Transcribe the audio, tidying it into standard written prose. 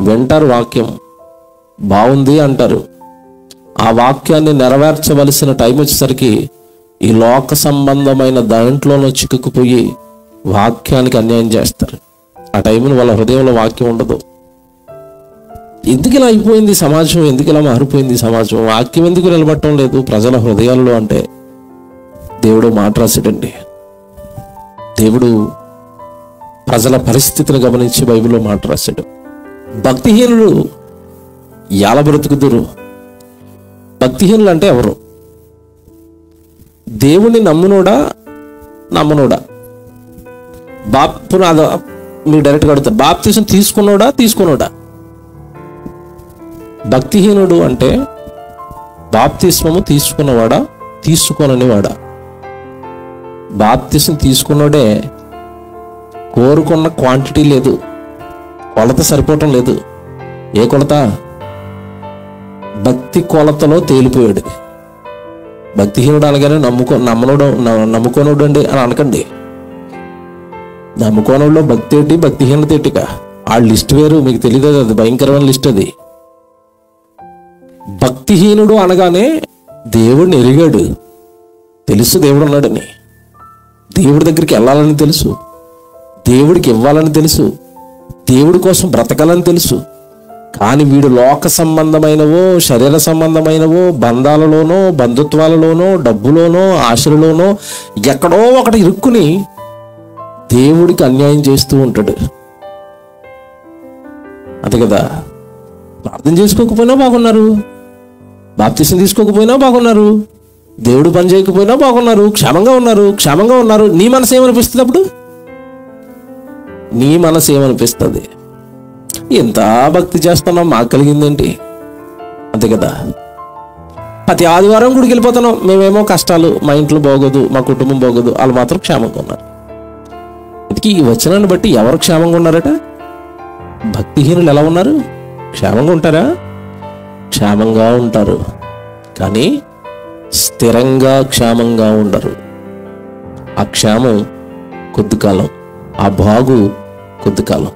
వింటారు, వాక్యం బాగుంది అంటారు. ఆ వాక్యాన్ని నెరవేర్చవలసిన టైం వచ్చేసరికి ఈ లోక సంబంధమైన దాంట్లోనూ చిక్కుకుపోయి వాక్యానికి అన్యాయం చేస్తారు. ఆ టైంలో వాళ్ళ హృదయంలో వాక్యం ఉండదు. ఎందుకు ఇలా అయిపోయింది సమాజం, ఎందుకు ఇలా మారిపోయింది సమాజం, వాక్యం ఎందుకు నిలబట్టడం లేదు ప్రజల హృదయాల్లో అంటే దేవుడు మాట రాశాడండి. దేవుడు ప్రజల పరిస్థితిని గమనించి బైబిల్లో మాట రాశాడు. భక్తిహీనులు ఎలా బ్రతుకుదురు? భక్తిహీనులు అంటే ఎవరు? దేవుణ్ణి నమ్మునోడా నమ్మనోడా? మీరు డైరెక్ట్గా అడుగుతారు, బాప్తిసం తీసుకున్నోడా? భక్తిహీనుడు అంటే బాప్తిస్మము తీసుకున్నవాడా తీసుకోననివాడా? బాప్తిసం తీసుకున్నోడే కోరుకున్న క్వాంటిటీ లేదు, కొలత సరిపోవటం లేదు. ఏ కొలత? భక్తి కొలతలో తేలిపోయాడు. భక్తిహీనుడు అనగానే నమ్ముకోనుడు అండి అని అనకండి. నమ్ముకోనుడిలో భక్తి ఏంటి, భక్తిహీనత ఏంటిగా? ఆ లిస్ట్ వేరు, మీకు తెలియదు. అది భయంకరమైన లిస్ట్. అది భక్తిహీనుడు అనగానే దేవుడిని ఎరిగాడు, తెలుసు దేవుడు ఉన్నాడని, దేవుడి దగ్గరికి వెళ్ళాలని తెలుసు, దేవుడికి ఇవ్వాలని తెలుసు, దేవుడి కోసం బ్రతకాలని తెలుసు. కానీ వీడు లోక సంబంధమైనవో శరీర సంబంధమైనవో బంధాలలోనో బంధుత్వాలలోనో డబ్బులోనో ఆశలలోనో ఎక్కడో ఒకటి ఇరుక్కుని దేవుడికి అన్యాయం చేస్తూ ఉంటాడు. అంతే కదా? ప్రార్థన చేసుకోకపోయినా బాగున్నారు, బాప్తిసం తీసుకోకపోయినా బాగున్నారు, దేవుడు పని చేయకపోయినా బాగున్నారు, క్షేమంగా ఉన్నారు. నీ మనసు ఏమనిపిస్తుంది? అప్పుడు నీ మనసు ఏమనిపిస్తుంది? ఎంత భక్తి చేస్తున్నాం, మాకు కలిగిందేంటి? అంతే కదా? ప్రతి ఆదివారం గుడికి వెళ్ళిపోతున్నాం, మేమేమో కష్టాలు, మా ఇంట్లో బాగోదు, మా కుటుంబం బాగోదు, వాళ్ళు మాత్రం క్షేమంగా ఉన్నారు. ఇంతకీ ఈ వచనాన్ని బట్టి ఎవరు క్షేమంగా ఉన్నారట? భక్తిహీనులు ఎలా ఉన్నారు? క్షేమంగా ఉంటారా? క్షేమంగా ఉంటారు, కానీ స్థిరంగా క్షేమంగా ఉండరు. ఆ క్షేమం కొద్ది కాలం, ఆ బాగు కొద్ది కాలం.